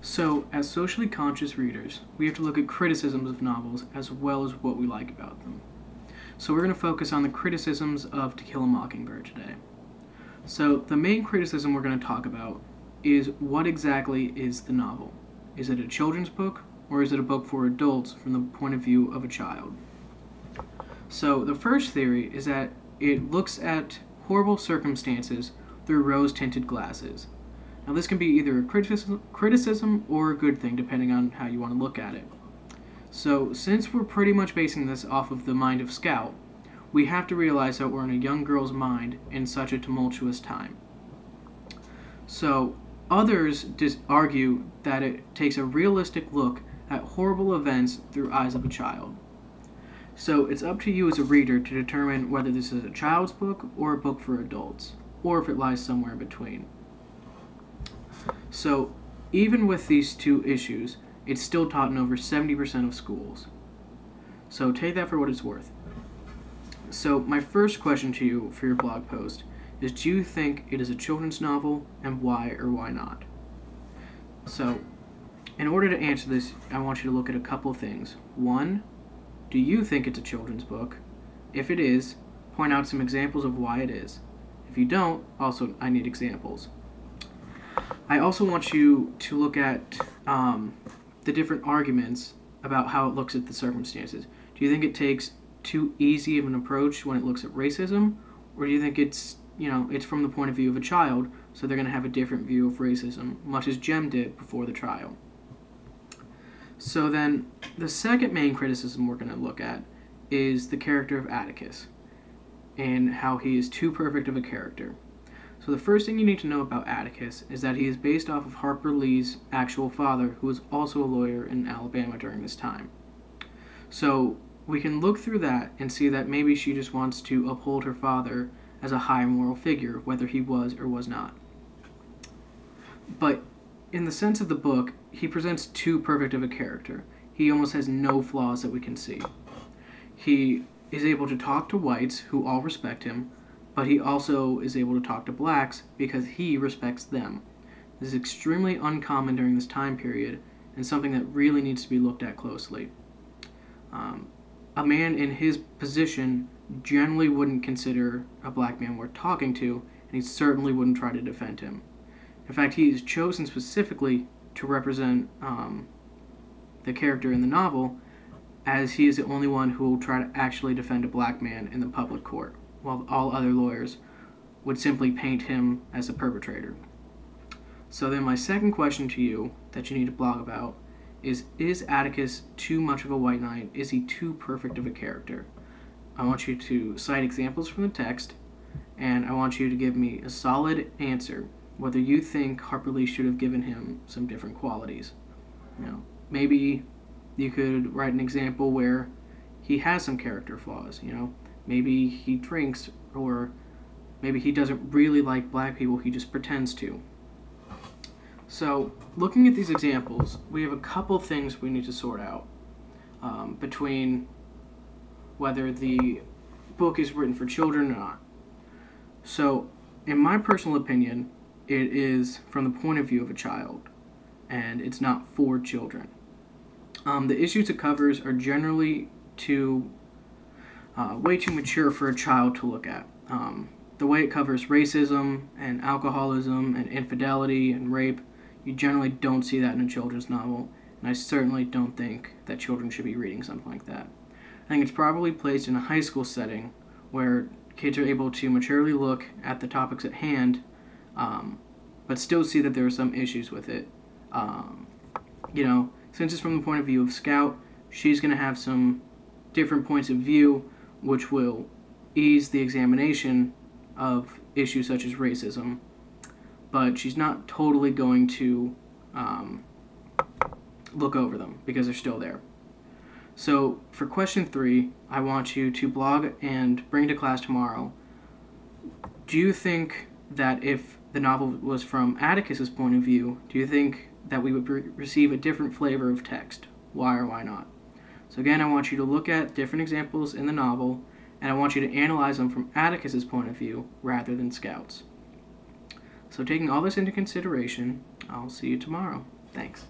So, as socially conscious readers, we have to look at criticisms of novels as well as what we like about them. So, we're going to focus on the criticisms of To Kill a Mockingbird today. So, the main criticism we're going to talk about is what exactly is the novel? Is it a children's book, or is it a book for adults from the point of view of a child? So, the first theory is that it looks at horrible circumstances through rose-tinted glasses. Now, this can be either a criticism or a good thing, depending on how you want to look at it. So, since we're pretty much basing this off of the mind of Scout, we have to realize that we're in a young girl's mind in such a tumultuous time. So, others argue that it takes a realistic look at horrible events through eyes of a child. So, it's up to you as a reader to determine whether this is a child's book or a book for adults, or if it lies somewhere in between. So, even with these two issues, it's still taught in over 70% of schools. So, take that for what it's worth. So, my first question to you for your blog post is, do you think it is a children's novel, and why or why not? So, in order to answer this, I want you to look at a couple things. One, do you think it's a children's book? If it is, point out some examples of why it is. If you don't, also, I need examples. I also want you to look at the different arguments about how it looks at the circumstances. Do you think it takes too easy of an approach when it looks at racism, or do you think it's from the point of view of a child, so they're going to have a different view of racism, much as Jem did before the trial? So then, the second main criticism we're going to look at is the character of Atticus, and how he is too perfect of a character. So the first thing you need to know about Atticus is that he is based off of Harper Lee's actual father, who was also a lawyer in Alabama during this time. So we can look through that and see that maybe she just wants to uphold her father as a high moral figure, whether he was or was not. But in the sense of the book, he presents too perfect of a character. He almost has no flaws that we can see. He is able to talk to whites, who all respect him, but he also is able to talk to blacks because he respects them. This is extremely uncommon during this time period, and something that really needs to be looked at closely. A man in his position generally wouldn't consider a black man worth talking to, and he certainly wouldn't try to defend him. In fact, he is chosen specifically to represent the character in the novel, as he is the only one who will try to actually defend a black man in the public court, while all other lawyers would simply paint him as a perpetrator. So then my second question to you that you need to blog about is Atticus too much of a white knight? Is he too perfect of a character? I want you to cite examples from the text, and I want you to give me a solid answer whether you think Harper Lee should have given him some different qualities. Maybe you could write an example where he has some character flaws, Maybe he drinks, or maybe he doesn't really like black people, he just pretends to. So, looking at these examples, we have a couple things we need to sort out between whether the book is written for children or not. So, in my personal opinion, it is from the point of view of a child, and it's not for children. The issues it covers are generally way too mature for a child to look at. The way it covers racism and alcoholism and infidelity and rape, you generally don't see that in a children's novel, and I certainly don't think that children should be reading something like that. I think it's probably placed in a high school setting where kids are able to maturely look at the topics at hand, but still see that there are some issues with it. Since it's from the point of view of Scout, she's going to have some different points of view which will ease the examination of issues such as racism, but she's not totally going to look over them because they're still there. So for question 3, I want you to blog and bring to class tomorrow. Do you think that if the novel was from Atticus's point of view, do you think that we would receive a different flavor of text? Why or why not? So again, I want you to look at different examples in the novel, and I want you to analyze them from Atticus's point of view rather than Scout's. So taking all this into consideration, I'll see you tomorrow. Thanks.